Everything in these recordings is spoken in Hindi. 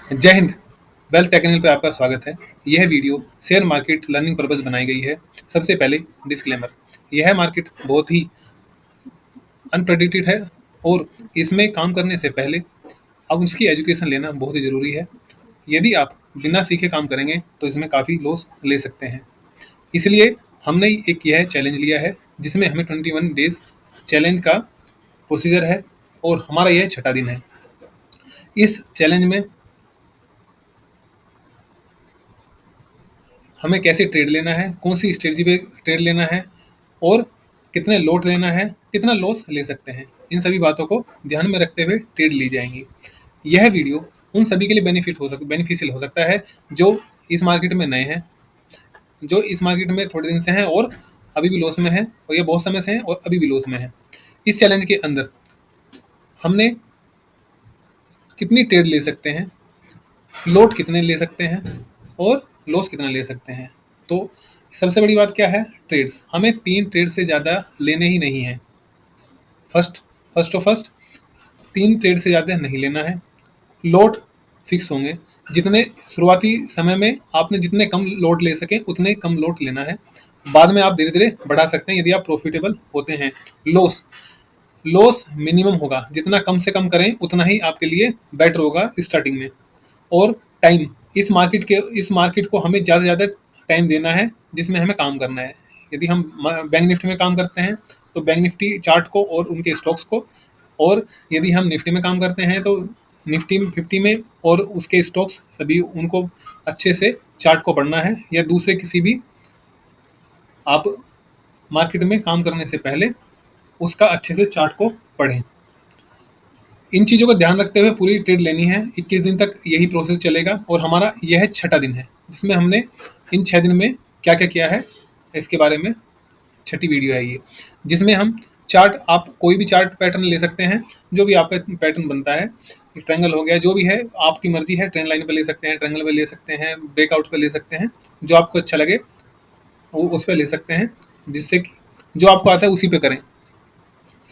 जय हिंद। वेल्थ टेक्निकल पे आपका स्वागत है। यह video share market learning purpose बनाई गई है। सबसे पहले डिस्क्लेमर, यह मार्केट बहुत ही अनप्रडिक्टेड है और इसमें काम करने से पहले अब उसकी एजुकेशन लेना बहुत ही ज़रूरी है। यदि आप बिना सीखे काम करेंगे तो इसमें काफ़ी लॉस ले सकते हैं। इसलिए हमने एक यह चैलेंज लिया है जिसमें हमें 21 डेज चैलेंज का प्रोसीजर है और हमारा यह छठा दिन है। इस चैलेंज में हमें कैसे ट्रेड लेना है, कौन सी स्ट्रेटजी पे ट्रेड लेना है और कितने लोट लेना है, कितना लॉस ले सकते हैं, इन सभी बातों को ध्यान में रखते हुए ट्रेड ली जाएंगी। यह वीडियो उन सभी के लिए बेनिफिशियल हो सकता है जो इस मार्केट में नए हैं, जो इस मार्केट में थोड़े दिन से हैं और अभी भी लॉस में हैं, और ये बहुत समय से हैं और अभी भी लॉस में हैं। इस चैलेंज के अंदर हमने कितनी ट्रेड ले सकते हैं, लोट कितने ले सकते हैं और लॉस कितना ले सकते हैं। तो सबसे बड़ी बात क्या है, ट्रेड्स हमें 3 ट्रेड से ज़्यादा लेने ही नहीं है। फर्स्ट 3 ट्रेड से ज़्यादा नहीं लेना है। लोट फिक्स होंगे, जितने शुरुआती समय में आपने जितने कम लोट ले सके उतने कम लोट लेना है। बाद में आप धीरे धीरे बढ़ा सकते हैं यदि आप प्रॉफिटेबल होते हैं। लॉस लॉस मिनिमम होगा, जितना कम से कम करें उतना ही आपके लिए बेटर होगा स्टार्टिंग में। और टाइम, इस मार्केट को हमें ज़्यादा से ज़्यादा टाइम देना है जिसमें हमें काम करना है। यदि हम बैंक निफ्टी में काम करते हैं तो बैंक निफ्टी चार्ट को और उनके स्टॉक्स को, और यदि हम निफ्टी में काम करते हैं तो निफ्टी 50 में और उसके स्टॉक्स सभी उनको अच्छे से चार्ट को पढ़ना है, या दूसरे किसी भी आप मार्केट में काम करने से पहले उसका अच्छे से चार्ट को पढ़ें। इन चीज़ों का ध्यान रखते हुए पूरी ट्रेड लेनी है। 21 दिन तक यही प्रोसेस चलेगा और हमारा यह छठा दिन है जिसमें हमने इन 6 दिन में क्या क्या किया है इसके बारे में छठी वीडियो है ये, जिसमें हम चार्ट, आप कोई भी चार्ट पैटर्न ले सकते हैं, जो भी आपका पैटर्न बनता है, ट्रायंगल हो गया, जो भी है आपकी मर्जी है। ट्रेंड लाइन पे ले सकते हैं, ट्रायंगल पे ले सकते हैं, ब्रेकआउट पे ले सकते हैं, जो आपको अच्छा लगे वो उस पर ले सकते हैं, जिससे कि जो आपको आता है उसी पे करें।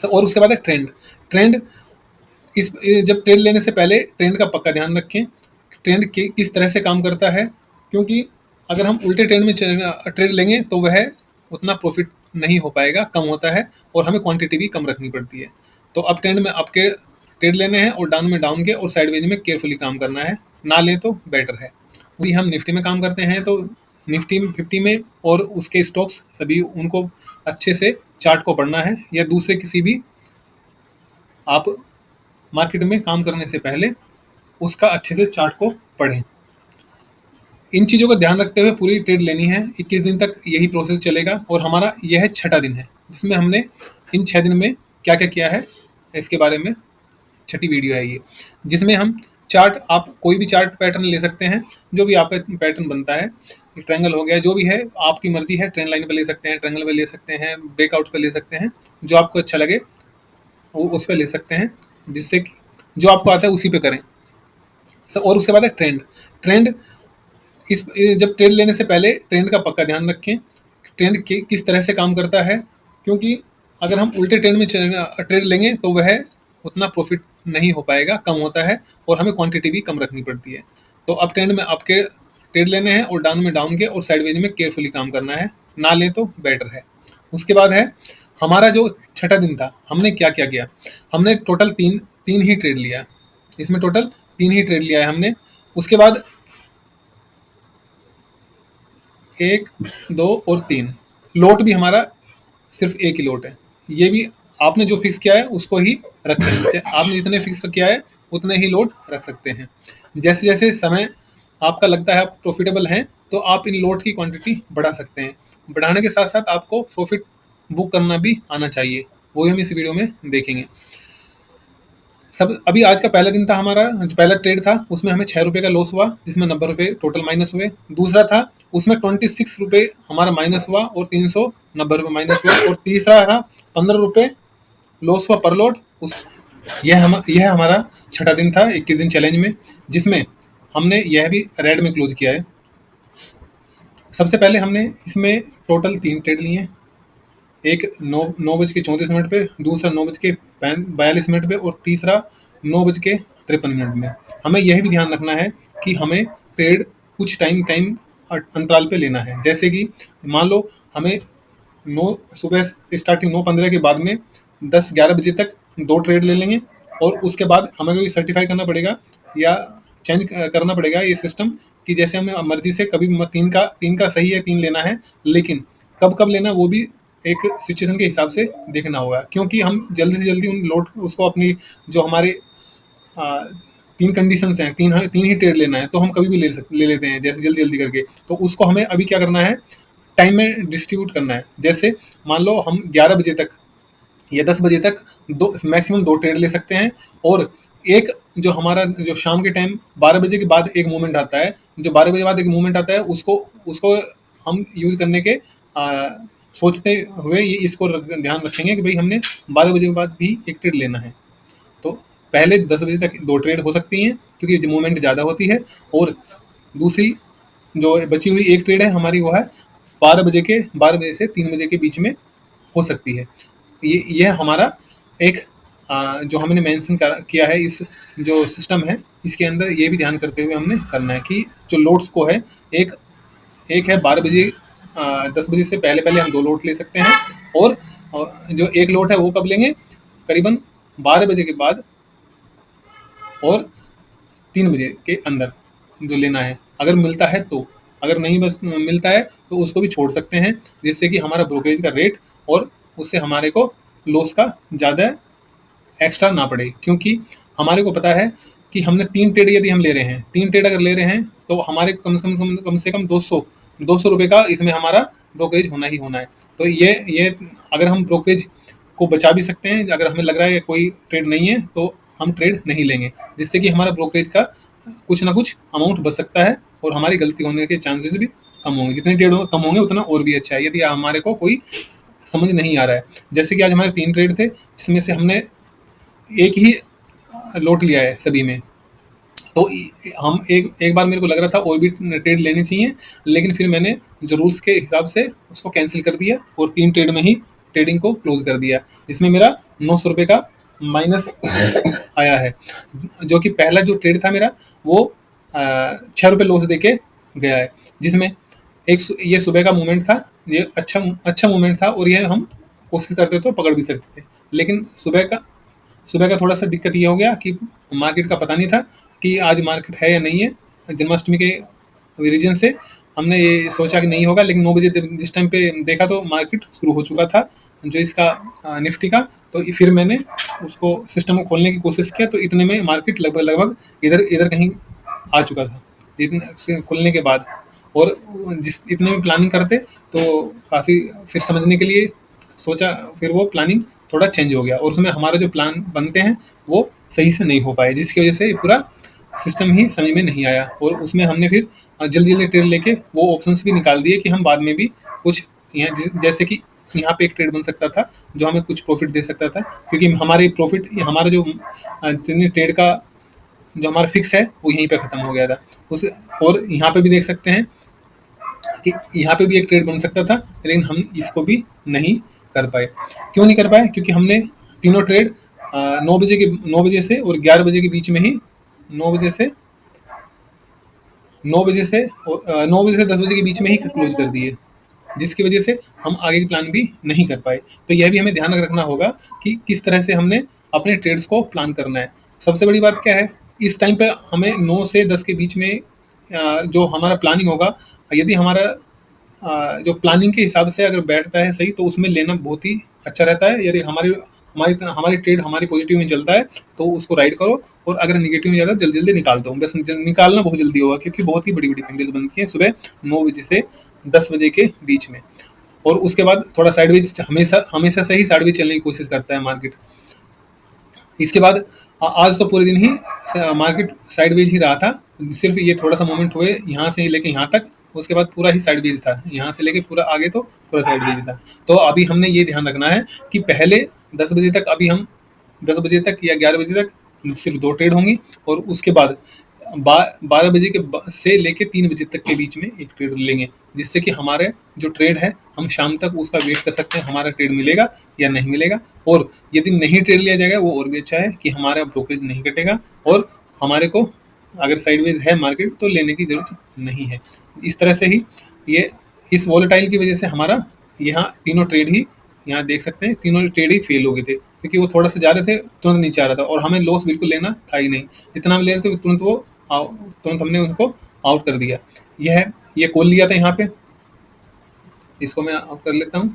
और उसके बाद है ट्रेंड। ट्रेंड इस जब ट्रेड लेने से पहले ट्रेंड का पक्का ध्यान रखें, ट्रेंड किस तरह से काम करता है, क्योंकि अगर हम उल्टे ट्रेंड में ट्रेड लेंगे तो वह उतना प्रॉफिट नहीं हो पाएगा, कम होता है और हमें क्वांटिटी भी कम रखनी पड़ती है। तो अप ट्रेंड में आपके ट्रेड लेने हैं और डाउन में डाउन के और साइडवेज में केयरफुली काम करना है, ना लें तो बेटर है। यदि हम निफ्टी में काम करते हैं तो निफ्टी 50 में और उसके स्टॉक्स सभी उनको अच्छे से चार्ट को पढ़ना है, या दूसरे किसी भी आप मार्केट में काम करने से पहले उसका अच्छे से चार्ट को पढ़ें। इन चीज़ों का ध्यान रखते हुए पूरी ट्रेड लेनी है। 21 दिन तक यही प्रोसेस चलेगा और हमारा यह छठा दिन है जिसमें हमने इन 6 दिन में क्या क्या किया है इसके बारे में छठी वीडियो है ये, जिसमें हम चार्ट, आप कोई भी चार्ट पैटर्न ले सकते हैं, जो भी आपका पैटर्न बनता है, ट्रायंगल हो गया, जो भी है आपकी मर्जी है। ट्रेंड लाइन पे ले सकते हैं, ट्रायंगल पे ले सकते हैं, ब्रेकआउट पे ले सकते हैं, जो आपको अच्छा लगे वो उस पर ले सकते हैं, जिससे कि जो आपको आता है उसी पे करें। और उसके बाद है ट्रेंड। ट्रेंड इस जब ट्रेड लेने से पहले ट्रेंड का पक्का ध्यान रखें, ट्रेंड किस तरह से काम करता है, क्योंकि अगर हम उल्टे ट्रेंड में ट्रेड लेंगे तो वह उतना प्रॉफिट नहीं हो पाएगा, कम होता है और हमें क्वांटिटी भी कम रखनी पड़ती है। तो अप ट्रेंड में आपके ट्रेड लेने हैं और डाउन में डाउन के और साइडवेज में केयरफुली काम करना है, ना लें तो बेटर है। उसके बाद है हमारा जो छठा दिन था, हमने क्या क्या किया। हमने टोटल तीन तीन ही ट्रेड लिया, इसमें टोटल 3 ही ट्रेड लिया है हमने। उसके बाद 1, 2 और 3 लोट भी हमारा सिर्फ एक ही लोट है। ये भी आपने जो फिक्स किया है उसको ही रखें, आपने जितने फिक्स किया है उतने ही लोट रख सकते हैं। जैसे जैसे समय आपका लगता है आप प्रॉफिटेबल हैं तो आप इन लोट की क्वांटिटी बढ़ा सकते हैं। बढ़ाने के साथ साथ आपको प्रॉफिट बुक करना भी आना चाहिए, वो हम इस वीडियो में देखेंगे। सब अभी आज का पहला दिन था हमारा, जो पहला ट्रेड था उसमें हमें 6 रुपये का लॉस हुआ, जिसमें 90 रुपये टोटल माइनस हुए। दूसरा था उसमें 26 रुपये हमारा माइनस हुआ और 390 रुपये माइनस हुआ। और तीसरा था 15 रुपये लॉस हुआ पर लॉट। यह हमारा छठा दिन था 21 दिन चैलेंज में, जिसमें हमने यह भी रेड में क्लोज किया है। सबसे पहले हमने इसमें टोटल 3 ट्रेड लिए, एक 9 बज के 34 मिनट पे, दूसरा 9 बज के 42 मिनट पे और तीसरा 9 बज के 53 मिनट में। हमें यह भी ध्यान रखना है कि हमें ट्रेड कुछ टाइम टाइम अंतराल पे लेना है। जैसे कि मान लो हमें नौ सुबह स्टार्टिंग 9:15 के बाद में 10-11 बजे तक 2 ट्रेड ले लेंगे, और उसके बाद हमें कोई सर्टिफाई करना पड़ेगा या चेंज करना पड़ेगा ये सिस्टम, कि जैसे हमें मर्जी से कभी भी तीन का सही है, 3 लेना है, लेकिन कब कब लेना वो भी एक सिचुएशन के हिसाब से देखना होगा। क्योंकि हम जल्दी से जल्दी उन लोड उसको अपनी जो हमारे आ, 3 कंडीशंस हैं, 3 ही ट्रेड लेना है, तो हम कभी भी ले लेते हैं जैसे जल्दी जल्दी करके। तो उसको हमें अभी क्या करना है, टाइम में डिस्ट्रीब्यूट करना है। जैसे मान लो हम 11 बजे तक या 10 बजे तक दो मैक्सिमम 2 ट्रेड ले सकते हैं, और एक जो हमारा जो शाम के टाइम 12 बजे के बाद एक मूवमेंट आता है, जो 12 बजे के बाद एक मूवमेंट आता है, उसको उसको हम यूज करने के सोचते हुए ये इसको ध्यान रखेंगे कि भाई हमने 12 बजे के बाद भी एक ट्रेड लेना है। तो पहले 10 बजे तक 2 ट्रेड हो सकती हैं क्योंकि मूवमेंट ज़्यादा होती है, और दूसरी जो बची हुई एक ट्रेड है हमारी वो है 12 बजे से 3 बजे के बीच में हो सकती है। ये हमारा एक जो हमने मेंशन किया है इस जो सिस्टम है, इसके अंदर ये भी ध्यान करते हुए हमने करना है कि जो लोड्स को है, एक एक है 12 बजे, 10 बजे से पहले पहले हम 2 लोट ले सकते हैं, और जो एक लोट है वो कब लेंगे, करीबन 12 बजे के बाद और 3 बजे के अंदर जो लेना है, अगर मिलता है तो। अगर नहीं बस मिलता है तो उसको भी छोड़ सकते हैं, जिससे कि हमारा ब्रोकरेज का रेट और उससे हमारे को लॉस का ज़्यादा एक्स्ट्रा ना पड़े। क्योंकि हमारे को पता है कि हमने 3 ट्रेड यदि हम ले रहे हैं, 3 ट्रेड अगर ले रहे हैं, तो हमारे को कम से कम 200 रुपये का इसमें हमारा ब्रोकरेज होना ही होना है। तो ये अगर हम ब्रोकरेज को बचा भी सकते हैं, अगर हमें लग रहा है कि कोई ट्रेड नहीं है तो हम ट्रेड नहीं लेंगे, जिससे कि हमारा ब्रोकरेज का कुछ ना कुछ अमाउंट बच सकता है, और हमारी गलती होने के चांसेस भी कम होंगे। जितने ट्रेड कम होंगे उतना और भी अच्छा है, यदि हमारे को कोई समझ नहीं आ रहा है। जैसे कि आज हमारे 3 ट्रेड थे, जिसमें से हमने एक ही लोट लिया है सभी में। तो हम एक एक बार मेरे को लग रहा था और भी ट्रेड लेनी चाहिए, लेकिन फिर मैंने जो रूल्स के हिसाब से उसको कैंसिल कर दिया और 3 ट्रेड में ही ट्रेडिंग को क्लोज कर दिया, जिसमें मेरा 900 रुपये का माइनस आया है। जो कि पहला जो ट्रेड था मेरा वो 6 रुपये लॉस दे के गया है, जिसमें ये सुबह का मूवमेंट था, ये अच्छा अच्छा मूवमेंट था, और ये हम कोशिश करते तो पकड़ भी सकते थे। लेकिन सुबह का थोड़ा सा दिक्कत ये हो गया कि मार्केट का पता नहीं था कि आज मार्केट है या नहीं है। जन्माष्टमी के रीजन से हमने ये सोचा कि नहीं होगा, लेकिन 9 बजे जिस टाइम पे देखा तो मार्केट शुरू हो चुका था जो इसका निफ्टी का। तो फिर मैंने उसको सिस्टम को खोलने की कोशिश किया, तो इतने में मार्केट लगभग लगभग इधर इधर कहीं आ चुका था इतने से खुलने के बाद। और जिस इतने में प्लानिंग करते तो काफ़ी फिर समझने के लिए सोचा, फिर वो प्लानिंग थोड़ा चेंज हो गया, और उसमें हमारे जो प्लान बनते हैं वो सही से नहीं हो पाए, जिसकी वजह से पूरा सिस्टम ही समझ में नहीं आया। और उसमें हमने फिर जल्दी जल्दी ट्रेड लेके वो ऑप्शंस भी निकाल दिए कि हम बाद में भी कुछ जैसे कि यहाँ पे एक ट्रेड बन सकता था जो हमें कुछ प्रॉफिट दे सकता था, क्योंकि हमारे प्रॉफिट हमारा जो ट्रेड का जो हमारा फिक्स है वो यहीं पे ख़त्म हो गया था उस। और यहाँ पे भी देख सकते हैं कि यहाँ पे भी एक ट्रेड बन सकता था, लेकिन हम इसको भी नहीं कर पाए। क्यों नहीं कर पाए? क्योंकि हमने तीनों ट्रेड 9 बजे से और 11 बजे के बीच में ही 9 बजे से 9 बजे से 10 बजे के बीच में ही क्लोज कर दिए, जिसकी वजह से हम आगे की प्लान भी नहीं कर पाए। तो यह भी हमें ध्यान रखना होगा कि किस तरह से हमने अपने ट्रेड्स को प्लान करना है। सबसे बड़ी बात क्या है, इस टाइम पे हमें 9 से 10 के बीच में जो हमारा प्लानिंग होगा, यदि हमारा जो प्लानिंग के हिसाब से अगर बैठता है सही, तो उसमें लेना बहुत ही अच्छा रहता है। यदि हमारी हमारी हमारी ट्रेड हमारी पॉजिटिव में चलता है तो उसको राइड करो, और अगर निगेटिव में ज़्यादा जल्दी जल्दी निकाल दो। बस निकालना बहुत जल्दी होगा, क्योंकि बहुत ही बड़ी बड़ी कैंडल्स बनती हैं सुबह 9 बजे से 10 बजे के बीच में, और उसके बाद थोड़ा साइडवेज हमेशा हमेशा से ही साइडवेज चलने की कोशिश करता है मार्केट। इसके बाद आज तो पूरे दिन ही मार्केट साइडवेज ही रहा था, सिर्फ ये थोड़ा सा मूवमेंट हुए यहाँ से लेके यहाँ तक, उसके बाद पूरा ही साइडवेज था, यहाँ से लेके पूरा आगे तो पूरा साइडवेज था। तो अभी हमने ये ध्यान रखना है कि पहले 10 बजे तक, अभी हम 10 बजे तक या 11 बजे तक सिर्फ 2 ट्रेड होंगी, और उसके बाद 12 बजे से लेके 3 बजे तक के बीच में एक ट्रेड लेंगे, जिससे कि हमारे जो ट्रेड है हम शाम तक उसका वेट कर सकते हैं, हमारा ट्रेड मिलेगा या नहीं मिलेगा। और यदि नहीं ट्रेड लिया जाएगा वो और भी अच्छा है कि हमारा ब्रोकरेज नहीं कटेगा और हमारे को अगर साइडवेज है मार्केट तो लेने की जरूरत नहीं है। इस तरह से ही ये इस वॉलेटाइल की वजह से हमारा यहाँ तीनों ट्रेड ही, यहाँ देख सकते हैं तीनों ट्रेड ही फेल हो गए थे, क्योंकि वो थोड़ा सा जा रहे थे तुरंत नीचे आ रहा था और हमें लॉस बिल्कुल लेना था ही नहीं। जितना हम ले रहे थे तुरंत तुरंत हमने उनको आउट कर दिया। यह है, ये कॉल लिया था यहाँ पे, इसको मैं आउट कर लेता हूँ।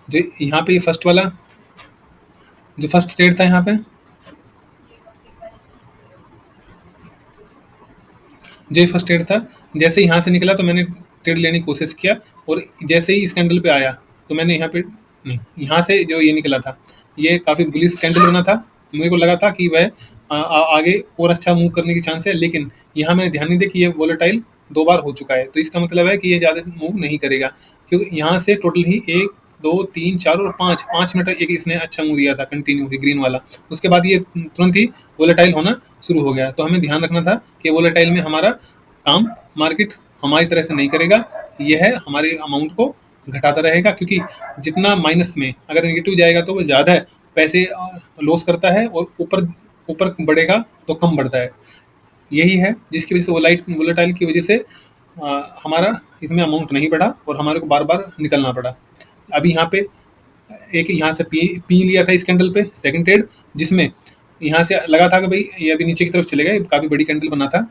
जो यहाँ पे ये फर्स्ट वाला जो फर्स्ट ट्रेड था यहाँ पे, जो ये फर्स्ट ट्रेड था, जैसे ही यहाँ से निकला तो मैंने ट्रेड लेने की कोशिश किया और जैसे ही इस कैंडल पे आया तो मैंने यहाँ पे नहीं, यहाँ से जो ये निकला था ये काफ़ी बुलिश कैंडल बना था। मेरे को लगा था कि वह आगे और अच्छा मूव करने की चांस है, लेकिन यहाँ मैंने ध्यान नहीं दिया कि ये वोलेटाइल 2 बार हो चुका है, तो इसका मतलब है कि ये ज़्यादा मूव नहीं करेगा, क्योंकि यहाँ से टोटल ही 1 2 3 4 और 5 5 मिनट एक इसने अच्छा मूव दिया था कंटिन्यू ग्रीन वाला। उसके बाद ये तुरंत ही वोलेटाइल होना शुरू हो गया। तो हमें ध्यान रखना था कि वोलेटाइल में हमारा काम मार्केट हमारी तरह से नहीं करेगा, यह है हमारे अमाउंट को घटाता रहेगा, क्योंकि जितना माइनस में अगर नेगेटिव जाएगा तो वो ज़्यादा पैसे लॉस करता है और ऊपर ऊपर बढ़ेगा तो कम बढ़ता है। यही है जिसकी वजह से वोलेटाइल की वजह से हमारा इसमें अमाउंट नहीं बढ़ा और हमारे को बार बार निकलना पड़ा। अभी यहाँ पे एक यहाँ से पी लिया था इस कैंडल पे सेकंड ट्रेड, जिसमें यहाँ से लगा था कि भाई ये अभी नीचे की तरफ चलेगा, ये काफ़ी बड़ी कैंडल बना था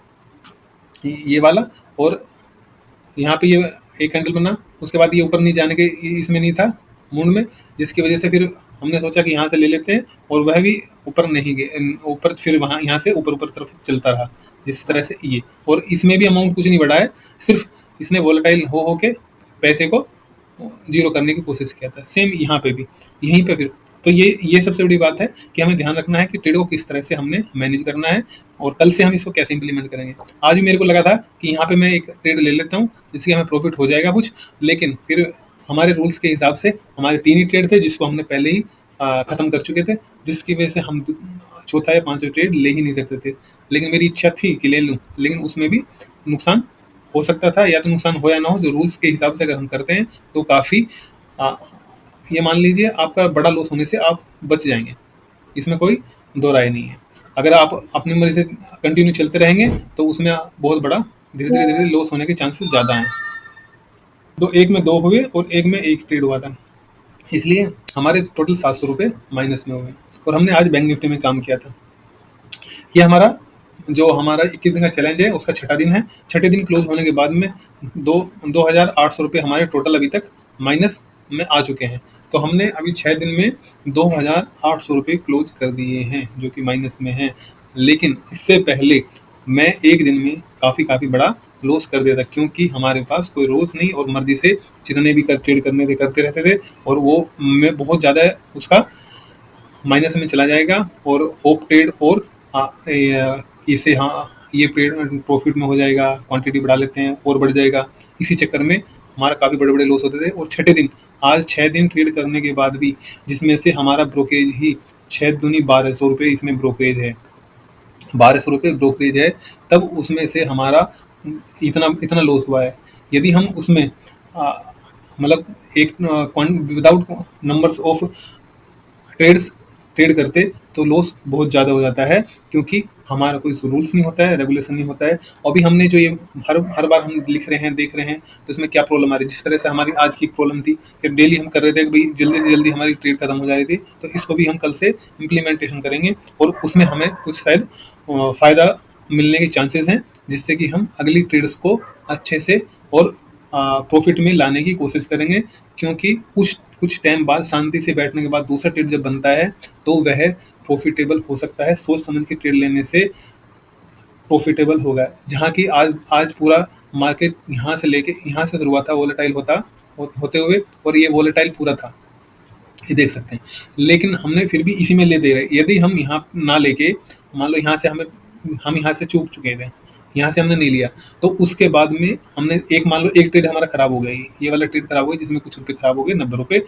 ये वाला। और यहाँ पे ये एक कैंडल बना, उसके बाद ये ऊपर नहीं जाने के इसमें नहीं था मूड में, जिसकी वजह से फिर हमने सोचा कि यहाँ से ले लेते हैं और वह भी ऊपर नहीं गए ऊपर, फिर वहाँ यहाँ से ऊपर ऊपर तरफ चलता रहा जिस तरह से ये। और इसमें भी अमाउंट कुछ नहीं बढ़ा है, सिर्फ इसने वोलेटाइल हो के पैसे को जीरो करने की कोशिश किया था। सेम यहाँ पे भी यहीं पे फिर, तो ये सबसे बड़ी बात है कि हमें ध्यान रखना है कि ट्रेड को किस तरह से हमने मैनेज करना है और कल से हम इसको कैसे इंप्लीमेंट करेंगे। आज भी मेरे को लगा था कि यहाँ पे मैं एक ट्रेड ले लेता हूँ जिससे हमें प्रॉफिट हो जाएगा कुछ, लेकिन फिर हमारे रूल्स के हिसाब से हमारे 3 ही ट्रेड थे जिसको हमने पहले ही ख़त्म कर चुके थे, जिसकी वजह से हम चौथा या पांचवा ट्रेड ले ही नहीं सकते थे। लेकिन मेरी इच्छा थी कि ले लूँ, लेकिन उसमें भी नुकसान हो सकता था, या तो नुकसान हो या ना हो, जो रूल्स के हिसाब से अगर हम करते हैं तो काफ़ी ये मान लीजिए आपका बड़ा लॉस होने से आप बच जाएंगे, इसमें कोई दो राय नहीं है। अगर आप अपनी मर्जी से कंटिन्यू चलते रहेंगे तो उसमें बहुत बड़ा धीरे धीरे धीरे लॉस होने के चांसेस ज़्यादा हैं। तो एक में 2 हुए और एक में 1 ट्रेड हुआ था, इसलिए हमारे टोटल 700 रुपये माइनस में हुए और हमने आज बैंक निफ्टी में काम किया था। ये हमारा 21 दिन का चैलेंज है उसका छठा दिन है। छठे दिन क्लोज होने के बाद में 2,800 रुपये हमारे टोटल अभी तक माइनस में आ चुके हैं। तो हमने अभी 6 दिन में 2,800 रुपये क्लोज कर दिए हैं जो कि माइनस में हैं। लेकिन इससे पहले मैं एक दिन में काफ़ी बड़ा लॉस कर दिया था, क्योंकि हमारे पास कोई रूल्स नहीं और मर्जी से जितने भी ट्रेड करने थे करते रहते थे, और वो मैं बहुत ज़्यादा उसका माइनस में चला जाएगा और होप ट्रेड और इसे ये पेड प्रॉफिट में हो जाएगा, क्वांटिटी बढ़ा लेते हैं और बढ़ जाएगा। इसी चक्कर में हमारा काफ़ी बड़े बड़े लॉस होते थे। और छठे दिन, आज 6 दिन ट्रेड करने के बाद भी, जिसमें से हमारा ब्रोकरेज ही 6 दूनी 1,200 रुपये इसमें ब्रोकरेज है, 1,200 रुपये ब्रोकरेज है, तब उसमें से हमारा इतना इतना लॉस हुआ है। यदि हम उसमें मतलब एक without numbers of trades trade करते तो लॉस बहुत ज़्यादा हो जाता है, क्योंकि हमारा कोई रूल्स नहीं होता है, रेगुलेशन नहीं होता है। अभी हमने जो ये हर बार हम लिख रहे हैं, देख रहे हैं, तो इसमें क्या प्रॉब्लम आ रही है। जिस तरह से हमारी आज की प्रॉब्लम थी कि डेली हम कर रहे थे कि भाई जल्दी से जल्दी हमारी ट्रेड खत्म हो जा रही थी, तो इसको भी हम कल से इम्प्लीमेंटेशन करेंगे और उसमें हमें कुछ शायद फ़ायदा मिलने के चांसेस हैं, जिससे कि हम अगली ट्रेड्स को अच्छे से और प्रॉफिट में लाने की कोशिश करेंगे। क्योंकि कुछ टाइम बाद शांति से बैठने के बाद दूसरा ट्रेड जब बनता है तो वह प्रॉफिटेबल हो सकता है। सोच समझ के ट्रेड लेने से प्रॉफिटेबल होगा। जहाँ की आज पूरा मार्केट यहाँ से शुरुआत था वोलेटाइल होते हुए, और ये वोलेटाइल पूरा था, ये देख सकते हैं। लेकिन हमने फिर भी इसी में ले दे रहे। यदि हम यहाँ ना लेके, मान लो हम यहाँ से चूक चुके थे, यहाँ से हमने नहीं लिया, तो उसके बाद में हमने एक, मान लो एक ट्रेड हमारा खराब हो गया, ये वाला ट्रेड खराब हो गया जिसमें कुछ रुपए खराब हो गए, 90 रुपए।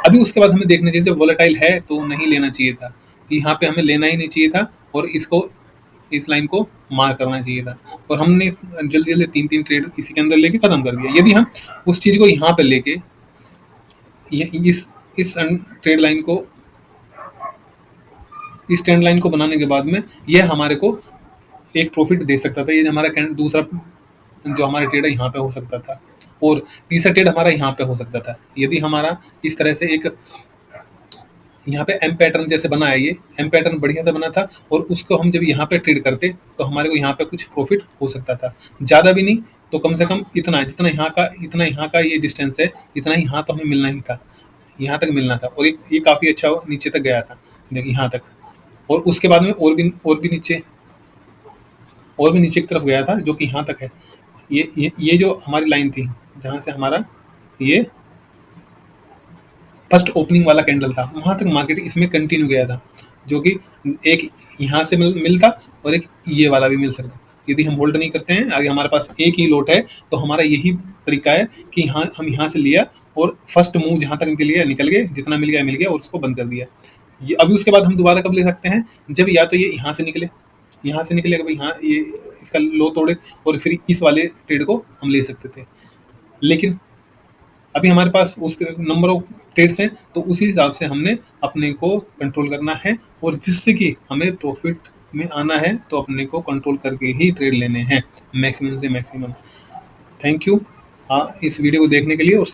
अभी उसके बाद हमें देखना चाहिए, जब वोलेटाइल है तो नहीं लेना चाहिए था, यहाँ पे हमें लेना ही नहीं चाहिए था, और इसको, इस लाइन को मार करना चाहिए था, और हमने जल्दी जल्दी तीन तीन ट्रेड इसी के अंदर लेके खत्म कर दिया। यदि हम उस चीज को यहाँ पे लेके इस ट्रेड लाइन को, इस ट्रेंड लाइन को बनाने के बाद में यह हमारे को एक प्रॉफिट दे सकता था। ये हमारा दूसरा जो हमारा ट्रेड है यहाँ पे हो सकता था, और तीसरा ट्रेड हमारा यहाँ पे हो सकता था। यदि हमारा इस तरह से एक यहाँ पे एम पैटर्न जैसे बना है, ये एम पैटर्न बढ़िया से बना था, और उसको हम जब यहाँ पे ट्रेड करते तो हमारे को यहाँ पे कुछ प्रॉफिट हो सकता था, ज़्यादा भी नहीं तो कम से कम इतना, जितना यहाँ का ये डिस्टेंस है, इतना ही यहाँ तो हमें मिलना ही था, यहाँ तक मिलना था, और ये काफ़ी अच्छा नीचे तक गया था, देखिए यहाँ तक, और उसके बाद में और भी नीचे की तरफ गया था, जो कि यहाँ तक है। ये जो हमारी लाइन थी, जहाँ से हमारा ये फर्स्ट ओपनिंग वाला कैंडल था, वहाँ तक मार्केट इसमें कंटिन्यू गया था, जो कि एक यहाँ से मिलता, और एक ये वाला भी मिल सकता। यदि हम होल्ड नहीं करते हैं, अगर हमारे पास एक ही लोट है, तो हमारा यही तरीका है कि हम यहाँ से लिया, और फर्स्ट मूव जहाँ तक निकल गए, जितना मिल गया, और उसको बंद कर दिया। ये अभी उसके बाद हम दोबारा कब ले सकते हैं, जब या तो ये यहाँ से निकले, कि भाई हाँ ये इसका लो तोड़े, और फिर इस वाले ट्रेड को हम ले सकते थे। लेकिन अभी हमारे पास उस नंबर ऑफ ट्रेड्स हैं, तो उसी हिसाब से हमने अपने को कंट्रोल करना है, और जिससे कि हमें प्रॉफिट में आना है, तो अपने को कंट्रोल करके ही ट्रेड लेने हैं, मैक्सिमम से मैक्सिमम। थैंक यू हाँ इस वीडियो को देखने के लिए। और